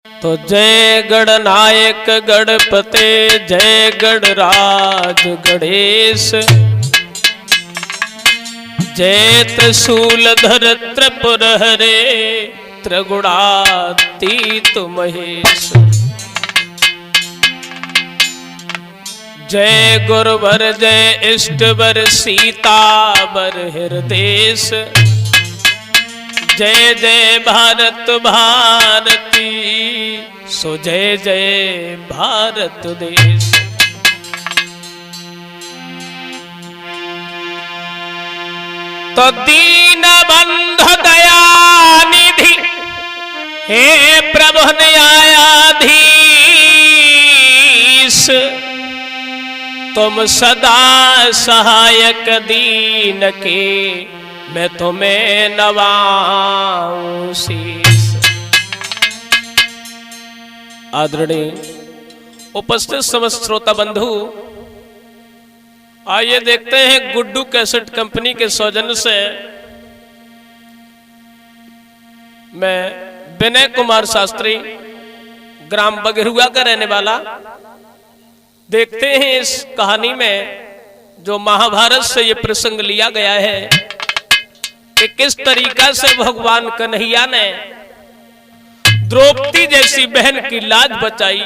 तो जय गणनायक गणपते, जय गणराज गणेश, जय त्रिशूलधर त्रिपुर हरे, त्रिगुणातीत महेश। जय गुरुवर जय इष्टवर सीतावर हृदेश, जय जय भारत भारती, सो जय जय भारत देश। तो दीन बंधु दयानिधि, हे प्रभु न्यायाधीश, तुम सदा सहायक दीन के, मैं तुम्हें नवाऊं शीश। आदरणीय उपस्थित समस्त श्रोता बंधु, आइए देखते हैं गुड्डू कैसेट कंपनी के सौजन्य से मैं विनय कुमार शास्त्री, ग्राम बगरुआ का रहने वाला, देखते हैं इस कहानी में जो महाभारत से ये प्रसंग लिया गया है कि किस तरीका से भगवान कन्हैया ने द्रौपदी जैसी बहन की लाज बचाई।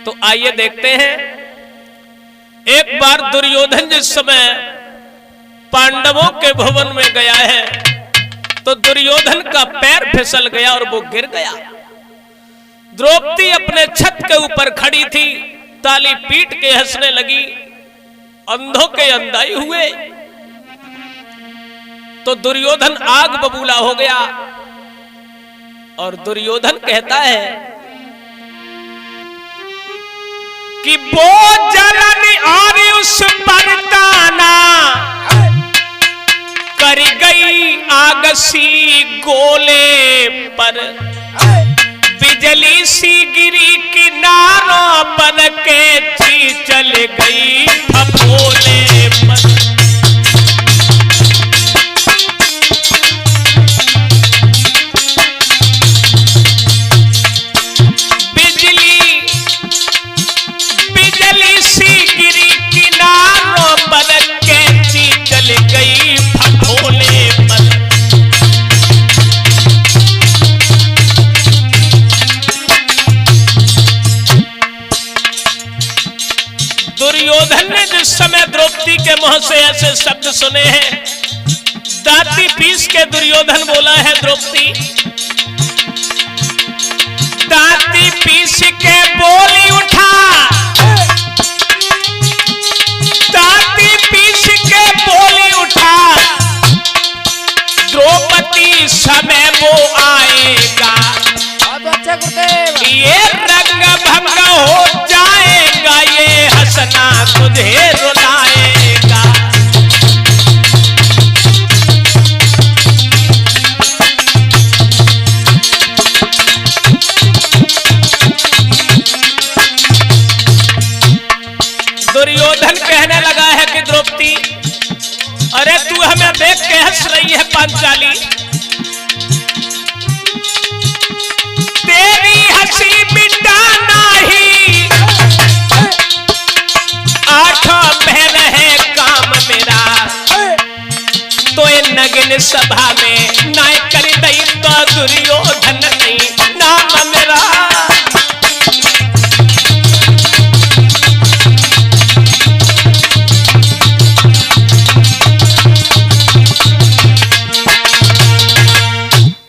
तो आइए देखते हैं। एक बार दुर्योधन जिस समय पांडवों के भवन में गया है तो दुर्योधन का पैर फिसल गया और वो गिर गया। द्रौपदी अपने छत के ऊपर खड़ी थी, ताली पीट के हंसने लगी, अंधों के अंधाई हुए। तो दुर्योधन आग बबूला हो गया और दुर्योधन कहता है कि वो जलन और उस पर ताना, कर गई आग सी गोले पर, बिजली सी गिरी किनारों पर के ची चल गई फपोले पर। बिजली सी गिरी किनारों पर के ची चल गई फपोले पर। दुर्योधन ने जिस समय द्रौपदी के मुंह से ऐसे शब्द सुने हैं, दांती पीस के दुर्योधन बोला है, द्रौपदी दांती पीस के बोली उठा, दांती पीस के बोली उठा, द्रौपदी समय वो आएगा, ये रंग भंग हो जाएगा, ये हंसना तुझे रुलाएगा। दुर्योधन कहने लगा है कि द्रौपदी, अरे तू हमें देख के हंस रही है पांचाली, तेरी हंसी मिटाना ही आठों बहन है काम मेरा, तो ये नग्न सभा में नाय कर दई तो दुर्योधन नहीं नाम मेरा।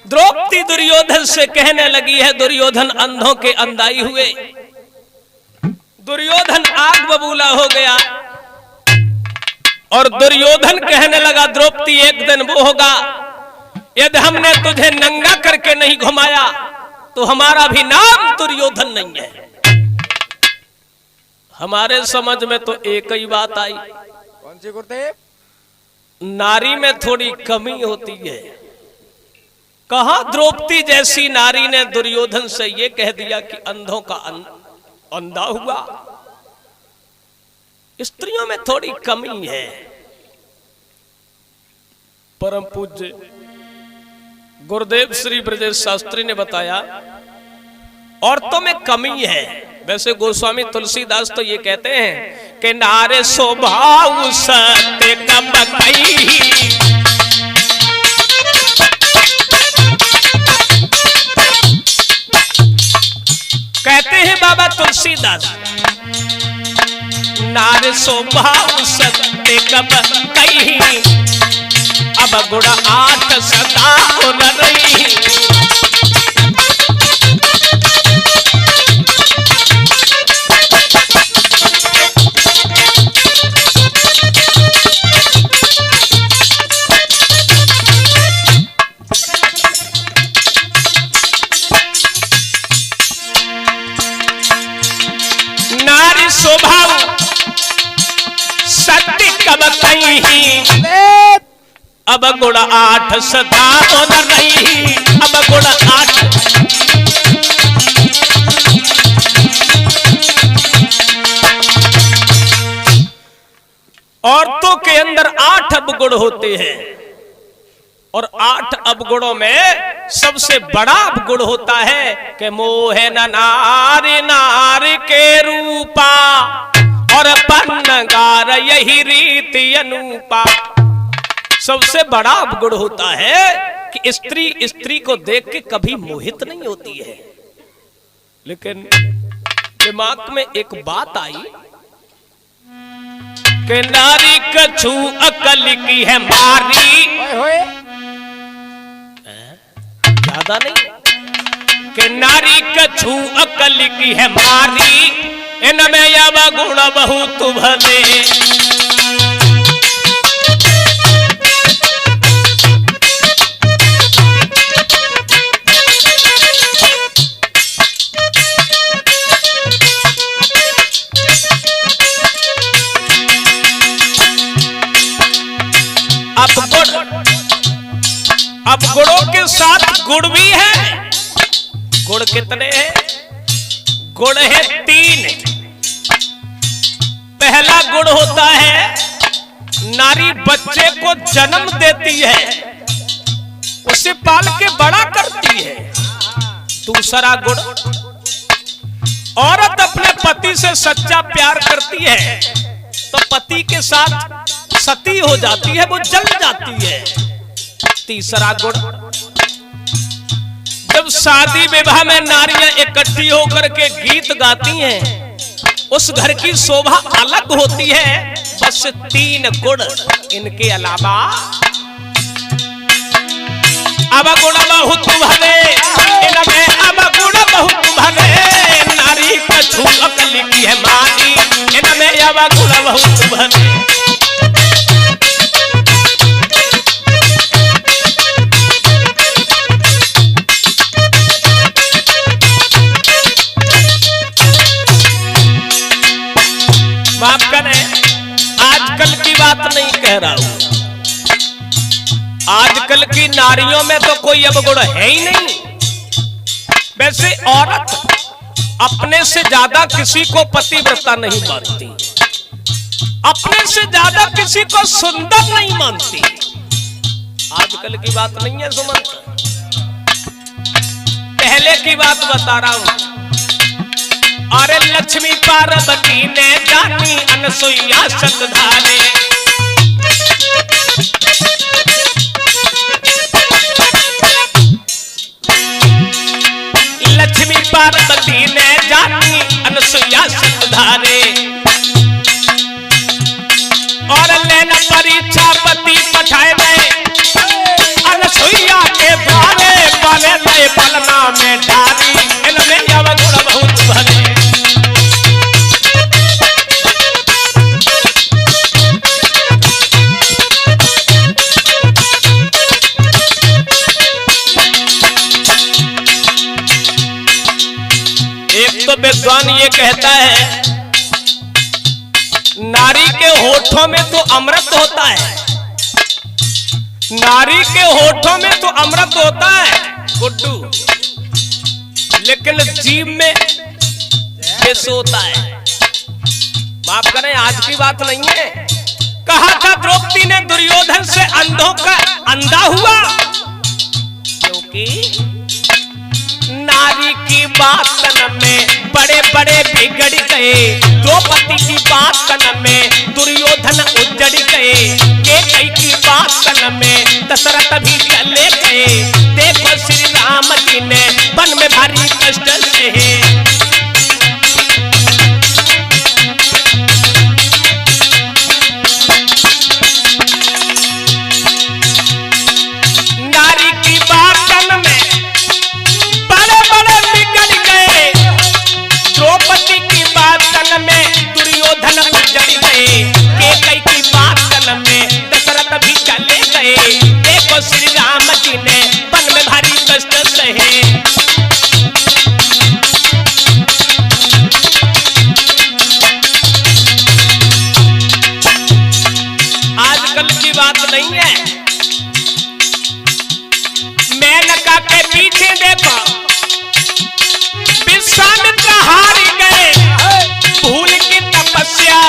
द्रौपदी दुर्योधन से कहने लगी है, दुर्योधन अंधों के अंधाई हुए, दुर्योधन आग बबूला हो गया और दुर्योधन कहने लगा, द्रौपदी एक दिन वो होगा यदि हमने तुझे नंगा करके नहीं घुमाया तो हमारा भी नाम दुर्योधन नहीं है। हमारे समझ में तो एक ही बात आई, कौन सी गुरुदेव? नारी में थोड़ी कमी होती है। कहा द्रौपदी जैसी नारी ने दुर्योधन से ये कह दिया कि अंधों का अंधा हुआ। स्त्रियों में थोड़ी कमी है। परम पूज्य गुरुदेव श्री ब्रजेश शास्त्री ने बताया औरतों में कमी है। वैसे गोस्वामी तुलसीदास तो ये कहते हैं कि नारे स्वभाव सत्य कब कही, कहते हैं बाबा तुलसीदास नारे स्वभाव सत्य कब कही, अब गुण 8 सदा न रही। नारी स्वभाव सत्य कब कही, अब गुण 8 सदा न रही। अब गुण 8 औरतों के अंदर 8 अवगुण होते हैं और 8 अवगुणों में सबसे बड़ा अवगुण होता है कि मोह न नारी नारी के रूपा और पन्नगार यही रीति अनुपा। सबसे बड़ा अवगुण होता है कि स्त्री स्त्री को देख के कभी मोहित नहीं होती है। लेकिन दिमाग में एक बात आई कि नारी कछु अकल की है मारी, ज्यादा नहीं, कि नारी कछु अकल की है मारी, इनमें यह गुण बहुत भले। अब गुणों के साथ गुण भी है। गुण कितने हैं? गुण है 3। पहला गुण होता है नारी बच्चे को जन्म देती है, उसे पाल के बड़ा करती है। दूसरा गुण, औरत अपने पति से सच्चा प्यार करती है तो पति के साथ सती हो जाती है, वो जल जाती है। तीसरा गुण, जब शादी विवाह में नारियां इकट्ठी होकर के गीत गाती हैं, उस घर की शोभा अलग होती है। बस 3 गुण, इनके अलावा अब गुण बहुत भले, इनमें अब गुण बहुत भले। नारी कछु अकल की है मानी, इनमें अब गुण बहुत भले। माफ करें, आजकल की बात नहीं कह रहा हूं। आजकल की नारियों में तो कोई अवगुण है ही नहीं। वैसे औरत अपने से ज्यादा किसी को पतिव्रता नहीं मानती, अपने से ज्यादा किसी को सुंदर नहीं मानती। आजकल की बात नहीं है सुमन, पहले की बात बता रहा हूं। अरे लक्ष्मी पार्वती ने जानी अनसुईया सतधारे, लक्ष्मी पार्वती ने जानी अनसुईया सतधारे। और लेना परीक्षा पति पठाए गए अनसुईया के द्वारे, बने नए पलना में डारी, इनमें यह गुण बहुत भले। एक तो विद्वान ये कहता है नारी के होठों में तो अमृत होता है, नारी के होठों में तो अमृत होता है गुड्डू, लेकिन जीभ में विष होता है। माफ करें, आज की बात नहीं है। कहा था द्रौपदी ने दुर्योधन से अंधों का अंधा हुआ, क्यों की नारी की बात में बड़े बड़े बिगड़ गए, द्रौपदी की बात में दुर्योधन उजड़ गए, केकई की बात में दशरथ भी चले गए। देखो श्री राम जी ने वन में भारी कष्ट सहे। नारी की बातन में बड़े बड़े बिगड़ गए, द्रौपदी की बातन में दुर्योधन उजड़ गए, केकई की बातन में दशरथ भी चले गए। देखो श्री राम जी ने वन में भारी कष्ट सहे। आजकल की बात नहीं है। मेनका के पीछे देखो, विश्वामित्र हार गए, भूल की तपस्या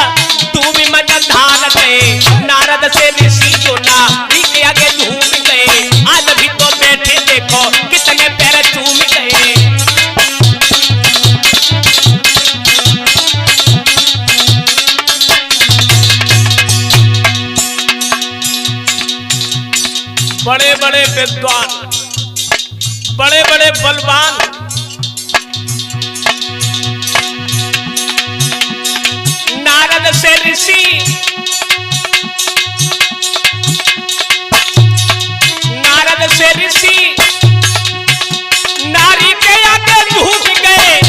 डूबी मन धार गए। नारद से ऋषि जो नारी के आगे झूम गए, आज भी तो बैठे देखो कितने पैर चूम गए। बड़े बड़े विद्वान, बड़े बड़े बलवान, नारद से ऋषि, नारद से ऋषि नारी के आगे झूम गए,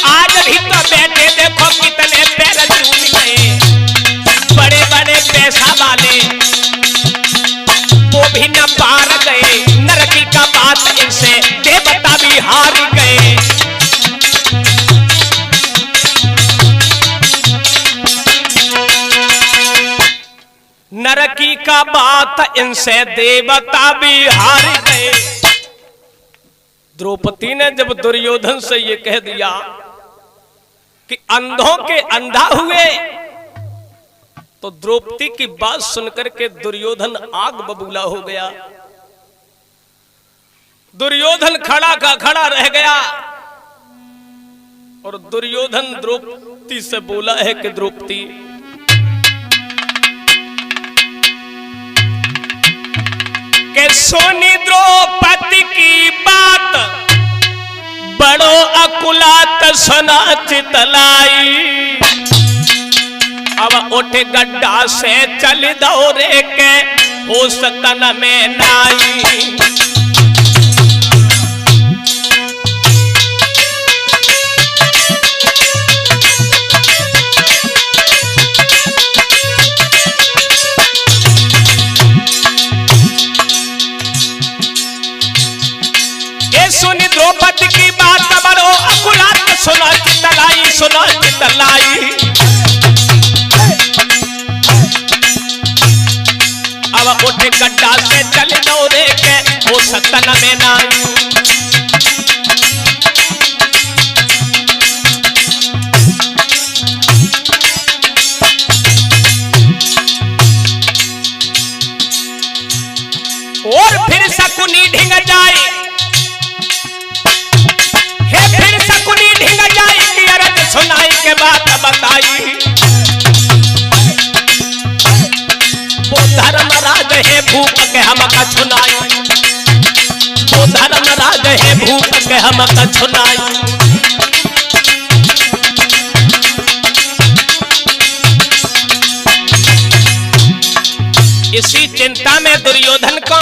आज भी तो बैठे देखो कितने पैर झूम गए। बड़े बड़े पैसा वाले वो भी न पार गए, नरकी का बात इनसे देवता भी हार गए। नरकी का बात इनसे देवता भी हार गए। द्रौपदी ने जब दुर्योधन से ये कह दिया कि अंधों के अंधा हुए, तो द्रौपदी की बात सुनकर के दुर्योधन आग बबूला हो गया। दुर्योधन खड़ा का खड़ा रह गया और दुर्योधन द्रौपदी से बोला है कि द्रौपदी, के सोनी द्रौपदी की बात बड़ो अकुलात सुना चितलाई। अब उठ गड्ढा से चल दौरे के हो सतन में नाई। ये सुनी द्रौपदी की बात बड़ो अकुलात सुना चितलाई, सुना चितलाई। अब उठ गड्ढा से चल दौरे के हो सतन में नाई। और फिर शकुनी ढिंग जाए, हे फिर शकुनी ढिंग जाए कि अरज सुनाई के बात बताई। वो धर्मराज है भूप के हमका छुनाई, वो धर्मराज है भूप के हमका छुनाई। इसी चिंता में दुर्योधन का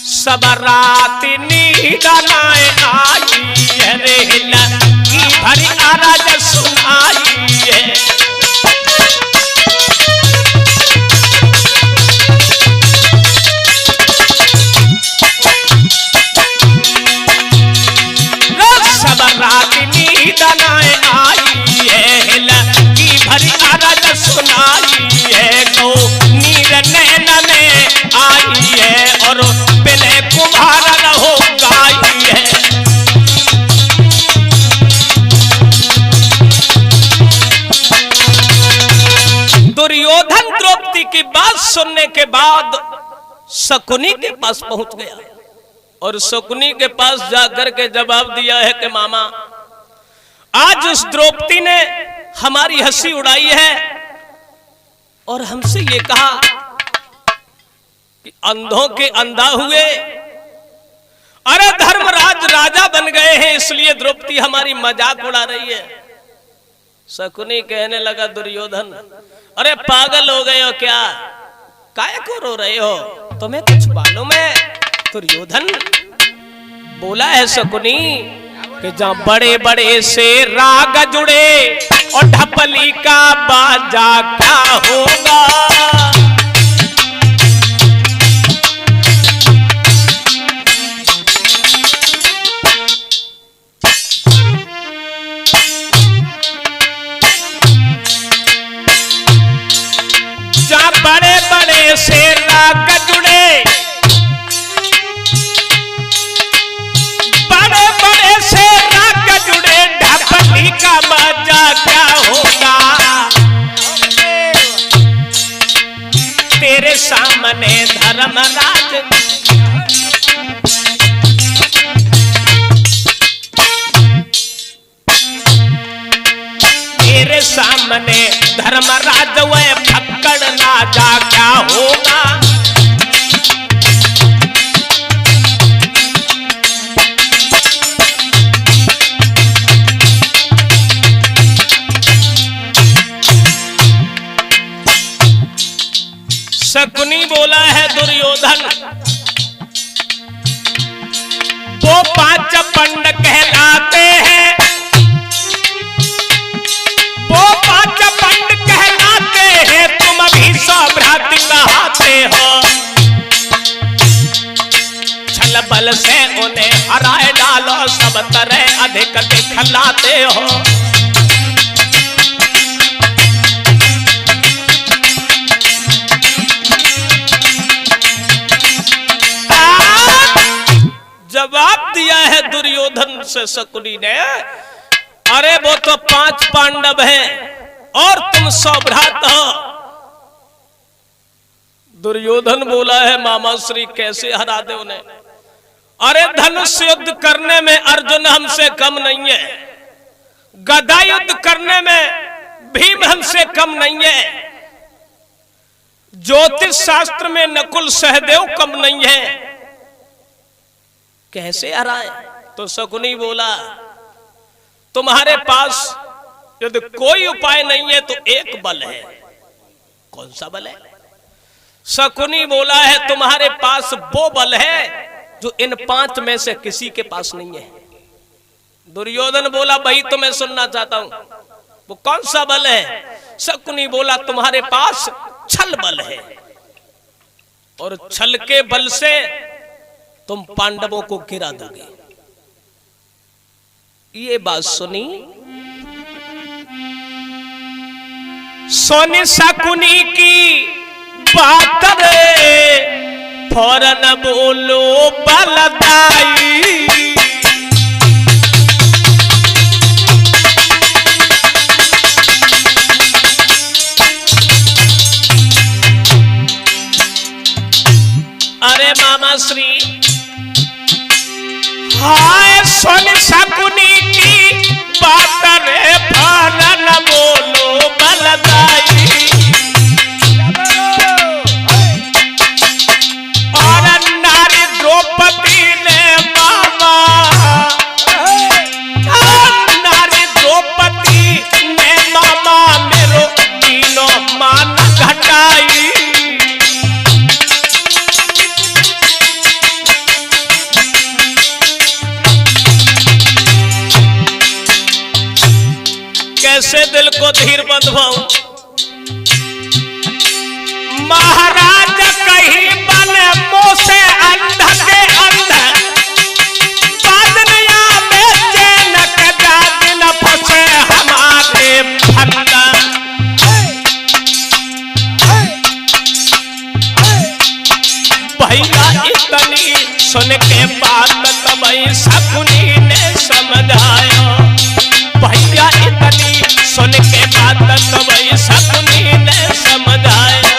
सब रात नींद नाए आई है, रे की भरी आराज सुनाई है। सब रात नींद नाए आई है, की भरी आराज सुनाई है। तो नीर नैन में आई है और बिने कुम्हार रहो गाई है। दुर्योधन द्रौपदी की बात सुनने के बाद शकुनी के पास पहुंच गया। और शकुनी के पास जाकर के जवाब दिया है कि मामा, आज उस द्रौपदी ने हमारी हंसी उड़ाई है और हमसे ये कहा कि अंधों के अंधा हुए, अरे धर्मराज राजा बन गए हैं इसलिए द्रौपदी हमारी मजाक उड़ा रही है। शकुनी कहने लगा, दुर्योधन अरे पागल हो गए हो क्या, काहे को रो रहे हो, तुम्हें कुछ मालूम है? दुर्योधन बोला है शकुनी कि जहाँ बड़े बड़े से राग जुड़े और ढपली का बाजा क्या होगा। जहाँ बड़े बड़े से राग जुड़े, बड़े बड़े से राग जुड़े, ढपली का मजा क्या होगा। तेरे सामने धर्मराज तेरे सामने धर्मराज वह फक्कड़ ना जा क्या होगा। शकुनी बोला है, दुर्योधन वो 5 पंड कहलाते हैं, वो 5 पंड कहलाते हैं, तुम अभी सौभ्रात कहाते हो। छल बल से उन्हें हराए डालो, सब तरह अधिक दिखलाते हो। जवाब दिया है दुर्योधन से शकुनी ने, अरे वो तो 5 पांडव हैं और तुम सौभ्रात हो। दुर्योधन बोला है, मामा श्री कैसे हरा दे उन्हें? अरे धनुष युद्ध करने में अर्जुन हमसे कम नहीं है, गदा युद्ध करने में भीम हमसे कम नहीं है, ज्योतिष शास्त्र में नकुल सहदेव कम नहीं है, कैसे हराए? तो शकुनी बोला, तुम्हारे पास यदि कोई उपाय नहीं है तो एक बल है। कौन सा बल है? शकुनी बोला है, तुम्हारे पास वो बल है जो इन 5 में से किसी के पास नहीं है। दुर्योधन बोला, वही तो मैं सुनना चाहता हूं, वो कौन सा बल है? शकुनी बोला, तुम्हारे पास छल बल है और छल के बल से तुम पांडवों को गिरा दोगे। ये बात सुनी शकुनी की बात रे, फौरन बोलो बलदाई। अरे मामा श्री, हाय शकुनी की बात रे, फौरन बोलो बलदाई। और नारी द्रौपदी ने मामा, नारी द्रौपदी ने मामा मेरो तीनों मान घटाई। कैसे दिल को धीर बंधवाऊं, महाराज कहीं बने मुंह से अंध के अंध, बादनिया में चैन के दाद न फंसे हमारे फंदा। भैया इतनी सुन के बात तब शकुनी ने समझाया, भैया इतनी सुन के बात तब शकुनी ने समझाया।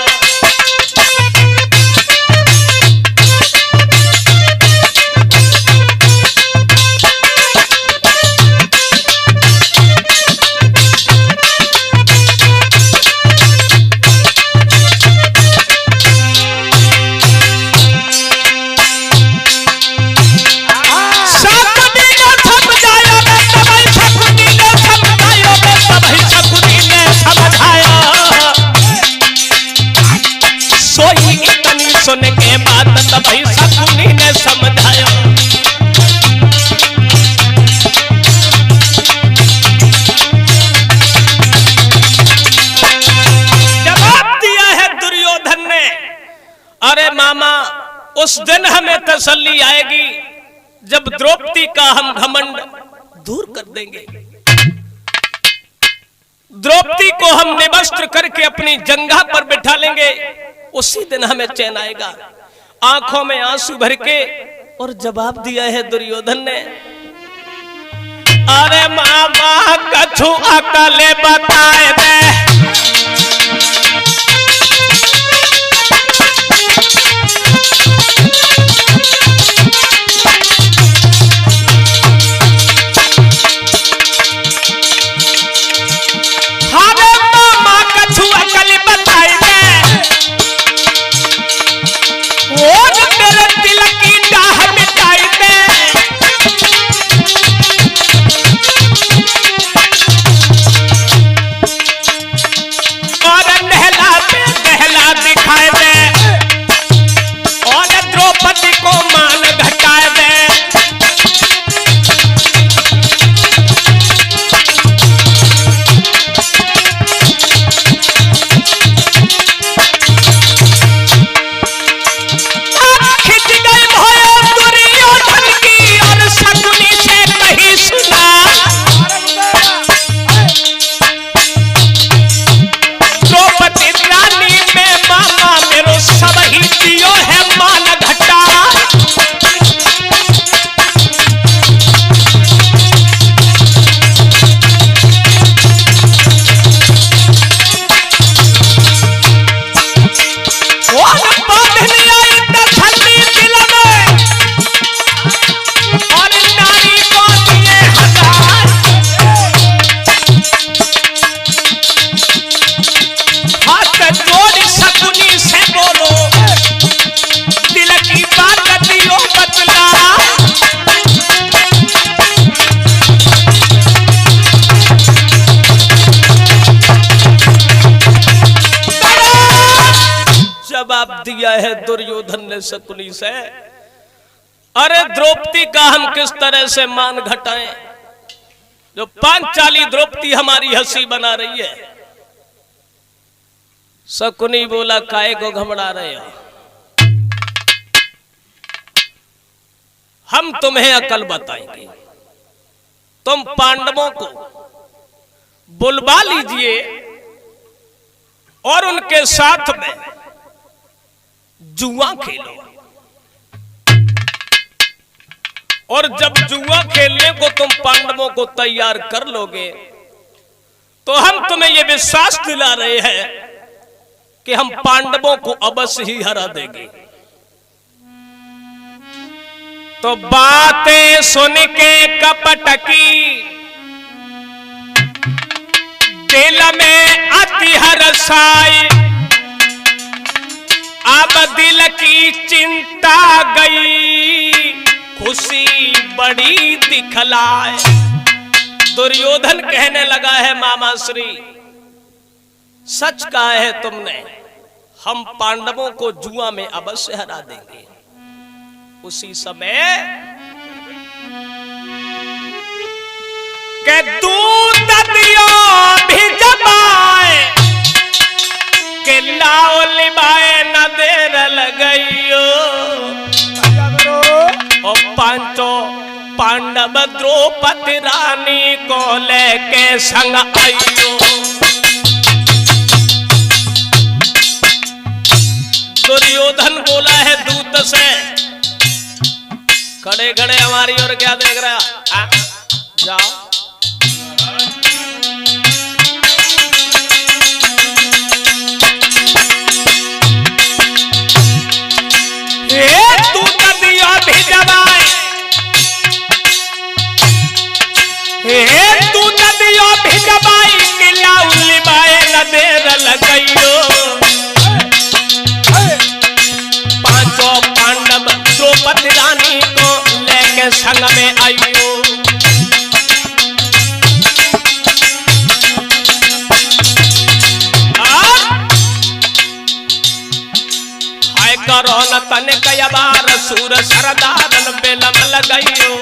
जब द्रौपदी का हम घमंड दूर कर देंगे, द्रौपदी को हम निवस्त्र करके अपनी जंघा पर बिठा लेंगे, उसी दिन हमें चैन आएगा। आंखों में आंसू भर के और जवाब दिया है दुर्योधन ने, अरे मामा कछु अकले बताए दे, दिया है दुर्योधन ने शकुनी से। अरे द्रौपदी का हम किस तरह से मान घटाएं, जो पांचाली द्रौपदी हमारी हंसी बना रही है। शकुनी बोला, काहे को घबरा रहे हो, हम तुम्हें अकल बताएंगे। तुम पांडवों को बुलवा लीजिए और उनके साथ में जुआ खेलो, और जब जुआ खेलने को तुम पांडवों को तैयार कर लोगे तो हम तुम्हें यह विश्वास दिला रहे हैं कि हम पांडवों को अवश्य ही हरा देंगे। तो बातें सुन के कपट की दिल में अति हर्षाई, अब दिल की चिंता गई, खुशी बड़ी दिखलाए। दुर्योधन कहने लगा है, मामा श्री सच कहा है तुमने, हम पांडवों को जुआ में अवश्य हरा देंगे। उसी समय के दूध दियो भी जमाए, के लाओ लिबाए न देर लगइयो, और पांचों पांडव द्रौपदी रानी को लेके संग आइयो। दुर्योधन बोला है दूत से, खड़े खड़े हमारी ओर क्या देख रहा, जाओ। दूत दियो भी जमाए, दूत दियो भी जमाई, मिलाऊ लिबाए न देर लगइयो। पांचों पांडव द्रौपदी रानी को लेके संग में आइयो। हाय करो न तन कया बार, सूर सरदारन बेलम लगइयो।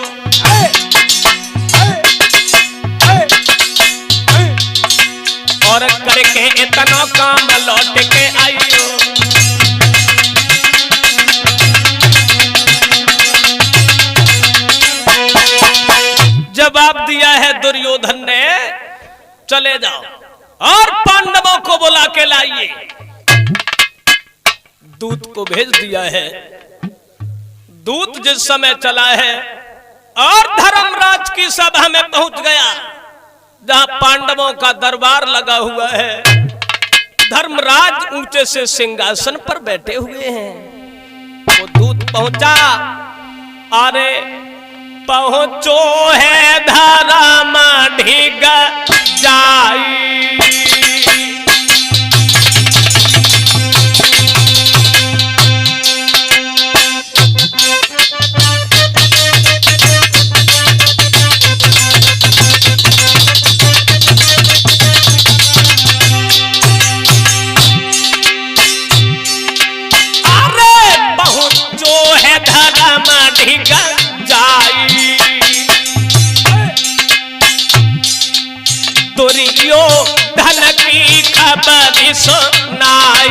और करके इतना काम लौट के आइयो। जवाब दिया है दुर्योधन ने, चले जाओ और पांडवों को बुला के लाइए। दूत को भेज दिया है। दूत जिस समय चला है और धर्मराज की सभा में पहुंच गया, जहां पांडवों का दरबार लगा हुआ है। धर्मराज ऊंचे से सिंहासन पर बैठे हुए हैं। वो दूत पहुंचा, अरे पहुंचो है धर्म ढिग जाई। दुर्योधन की खबर सुनाई।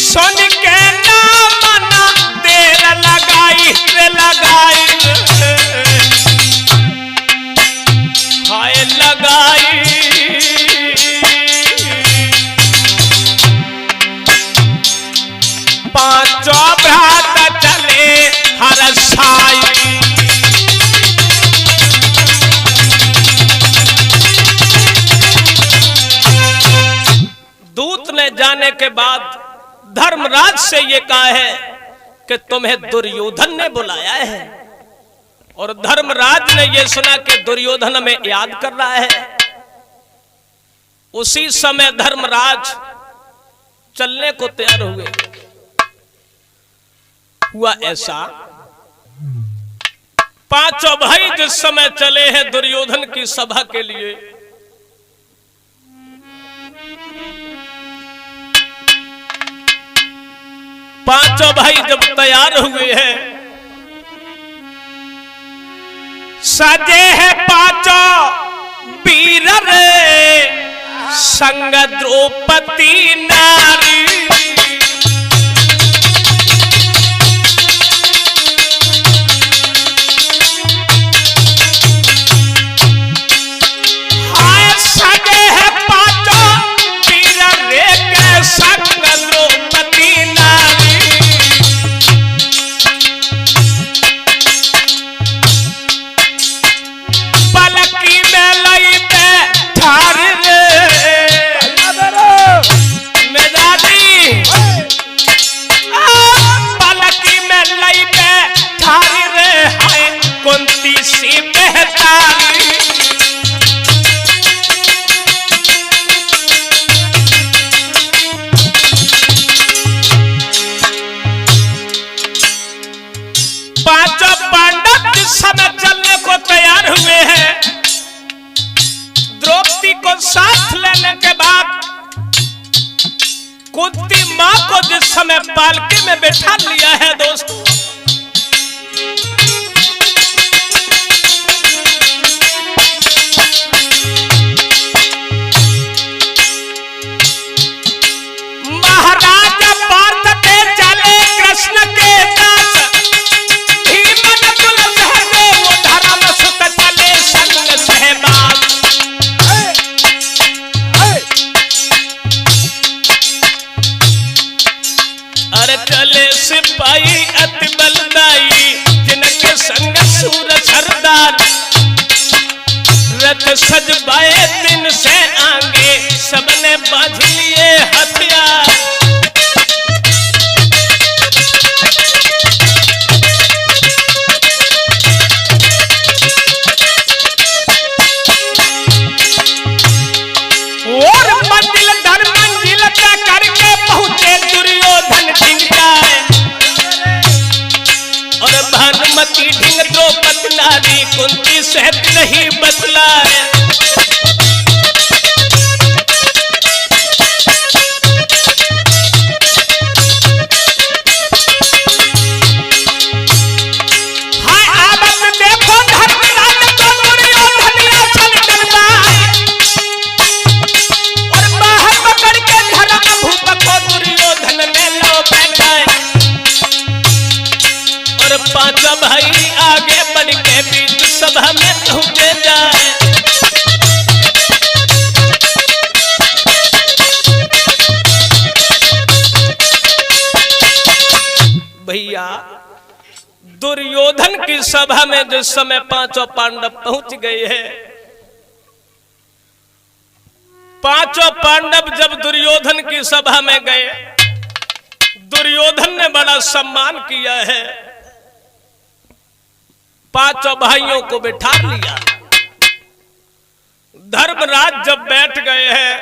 सुन के ना मना देर लगाई हाय लगाई। पांचों भ्रात चले हर साई। दूत ने जाने के बाद धर्मराज से ये कहा है कि तुम्हें दुर्योधन ने बुलाया है। और धर्मराज ने ये सुना कि दुर्योधन हमें याद कर रहा है। उसी समय धर्मराज चलने को तैयार हुए। हुआ ऐसा, पांचों भाई जिस समय चले हैं दुर्योधन की सभा के लिए, पांचों भाई जब तैयार हुए हैं, सजे है पांचों वीर रे संग द्रौपदी नारी। साथ लेने के बाद कुंती मां को जिस समय पालकी में बैठा लिया है दोस्तों, महाराज पार्थ के चले कृष्ण के दास, भीमन कुल सहदेव धर्म सुत चले संग सहबाज। अरे चले सिपाही अति बलदाई, जिनके संग सूर सरदार, रथ सजवाए दिन से आगे, सबने बांध लिए हथियार। और मंजिल दर मंजिल तय करके पहुंचे दुर्योधन ढिंगाए, और भानुमति ढिंग द्रौपदी नारी, कुंती सहत नहीं बतलाए। हाय आवत देखो धर्मराज को दुर्योधन आसन डलवाए, और बाहर पकड़ के धर्म बीच सभा में पहुंचे जाए। भैया दुर्योधन की सभा में जिस समय पांचों पांडव पहुंच गए हैं, पांचों पांडव जब दुर्योधन की सभा में गए, दुर्योधन ने बड़ा सम्मान किया है, पांचों भाइयों को बिठा लिया। धर्मराज जब बैठ गए हैं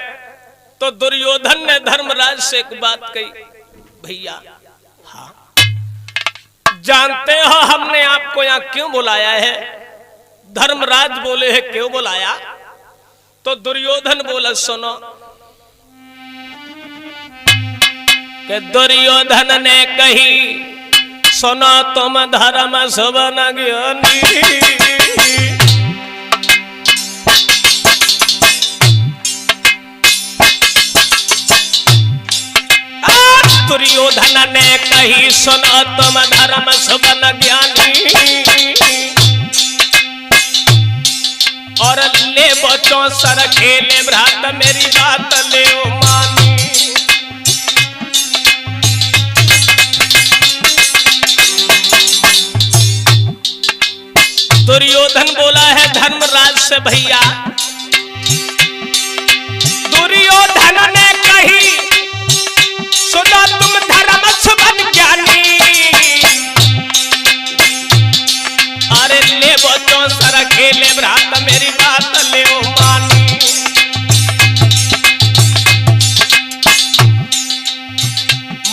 तो दुर्योधन ने धर्मराज से एक बात कही, भैया हाँ जानते हो हमने आपको यहां क्यों बुलाया है? धर्मराज बोले हैं क्यों बुलाया? तो दुर्योधन बोला सुनो कि दुर्योधन ने कही सुनो तुम धर्म सुवन ज्ञानी, दुर्योधन ने कही सुनो तुम धर्म सुवन ज्ञानी, और ले बच्चों सर खेले भ्रात मेरी बात ले मानी। दुर्योधन बोला है धर्मराज से, भैया दुर्योधन ने कही सुनो तुम धर्म सुवन ज्ञानी, अरे ले बच्चों सर खेले भ्रात मेरी बात ले मानी।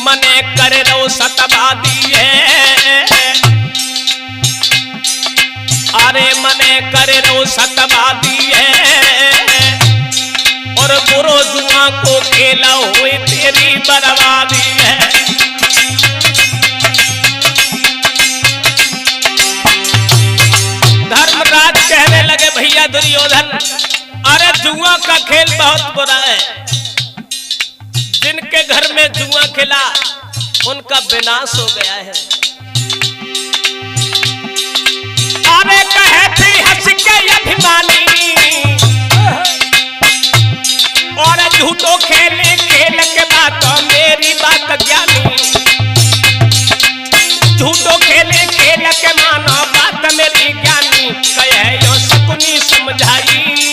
मने करे रो सतवादी है, अरे मने करे रो सतवादी है, और बुरो जुआ को खेला हुए तेरी बर्बादी है। धर्मराज कहने लगे भैया दुर्योधन, अरे जुआ का खेल बहुत बुरा है, जिनके घर में जुआ खेला उनका विनाश हो गया है। अरे कहे थी हंस के अभिमानी, और झूठो खेले खेल के बात मेरी बात ज्ञानी, झूठो खेले खेल के मानो बात मेरी ज्ञानी, कहे यो शकुनी समझाई,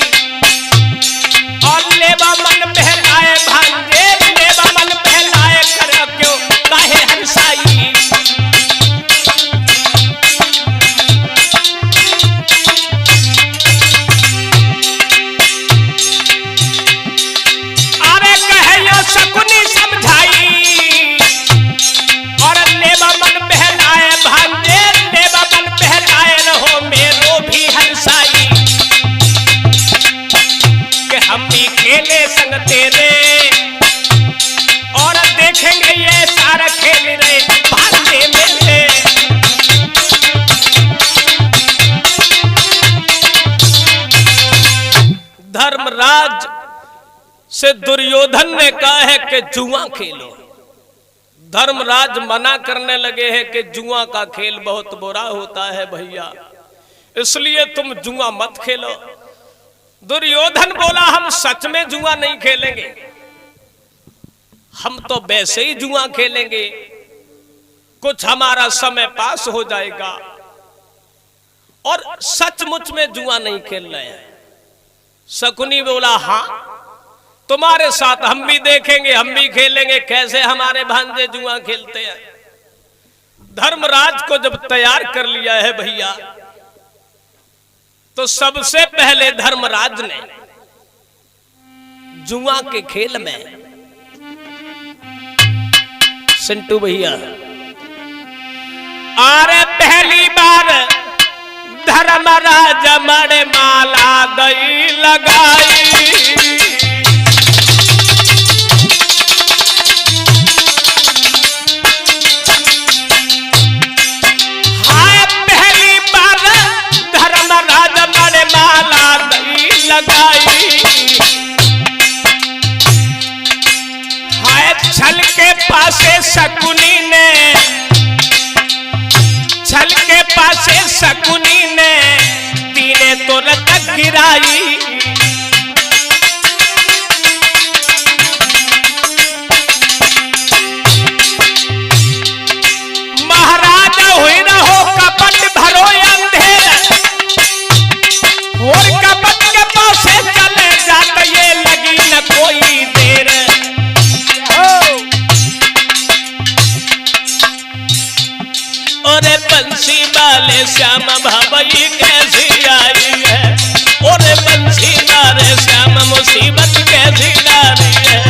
और लेवा मन बहलाए भांजे, लेवा मन बहलाए कर क्यों काहे हंसाई। शकुनी समझाई, और लेवा मन बहलाए भांजे, लेवा मन बहलाए रहो मेरो भी हंसाई, कि हम भी खेले संग तेरे, और देखेंगे ये सारा खेल रे भांजे मेरे। धर्मराज से दुर्योधन ने कहा है कि जुआ खेलो। धर्मराज मना करने लगे हैं कि जुआ का खेल बहुत बुरा होता है भैया, इसलिए तुम जुआ मत खेलो। दुर्योधन बोला हम सच में जुआ नहीं खेलेंगे, हम तो वैसे ही जुआ खेलेंगे, कुछ हमारा समय पास हो जाएगा, और सचमुच में जुआ नहीं खेल रहे हैं। शकुनी बोला हाँ तुम्हारे साथ हम भी देखेंगे, हम भी खेलेंगे कैसे हमारे भांजे जुआ खेलते हैं। धर्मराज को जब तैयार कर लिया है भैया, तो सबसे पहले धर्मराज ने जुआ के खेल में, सिंटू भैया, अरे पहली बार धर्मराज मणे माला दई लगाई, हाय छल के पासे शकुनी ने छल के पासे शकुनी ने तीने तो लटक गिराई। महाराजा हुई न हो कपट भरो अंधेर, और कपट के पासे चले जाते ये लगी न कोई देर। ओरे बंसी वाले श्याम भाई कैसी आई है, ओरे बंसी वाले श्याम मुसीबत कैसी डाली है।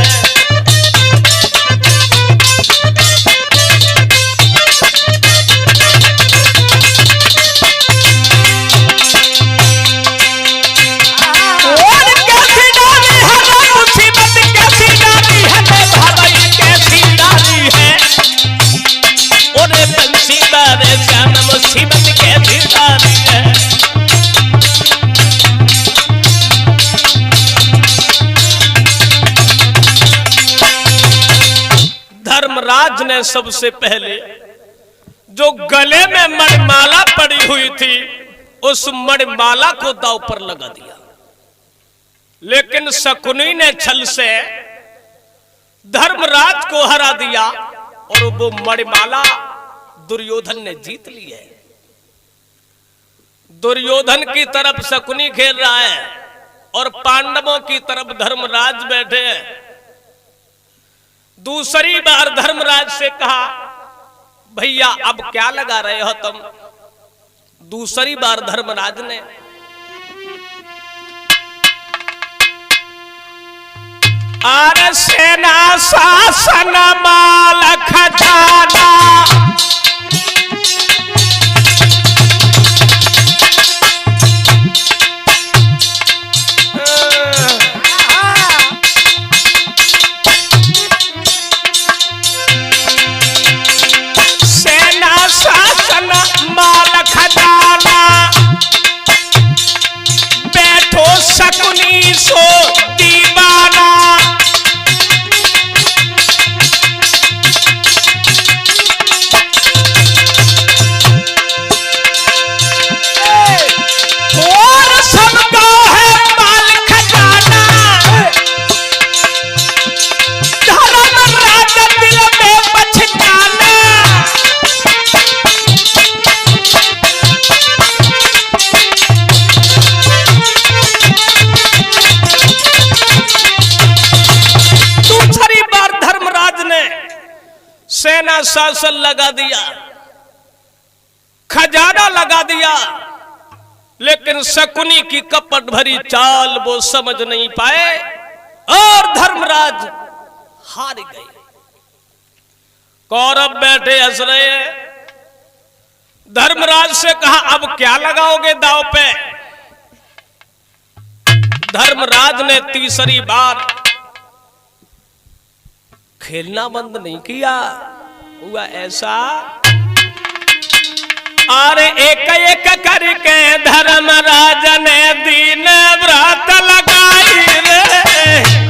मुसीबत कैसी डाली है। धर्मराज ने सबसे पहले जो गले में मणिमाला पड़ी हुई थी उस मणिमाला को दांव पर लगा दिया, लेकिन शकुनी ने छल से धर्मराज को हरा दिया और वो मणिमाला दुर्योधन ने जीत ली है। दुर्योधन की तरफ शकुनी खेल रहा है और पांडवों की तरफ धर्मराज बैठे हैं। दूसरी बार धर्मराज से कहा, भैया अब क्या लगा रहे हो तुम? दूसरी बार धर्मराज ने आर सेना शासन माल खजाना, माल खजाना, बैठो शकुनी सो दीवाना। और सबको है माल खजाना, धर्मराज दिल में पछताना। सेना शासन लगा दिया, खजाना लगा दिया, लेकिन शकुनी की कपट भरी चाल वो समझ नहीं पाए और धर्मराज हार गए। कौरव बैठे हंस रहे हैं। धर्मराज से कहा, अब क्या लगाओगे दांव पे? धर्मराज ने तीसरी बार खेलना बंद नहीं किया। हुआ ऐसा, अरे एक एक करके धर्मराज ने दिन व्रत लगाई रे।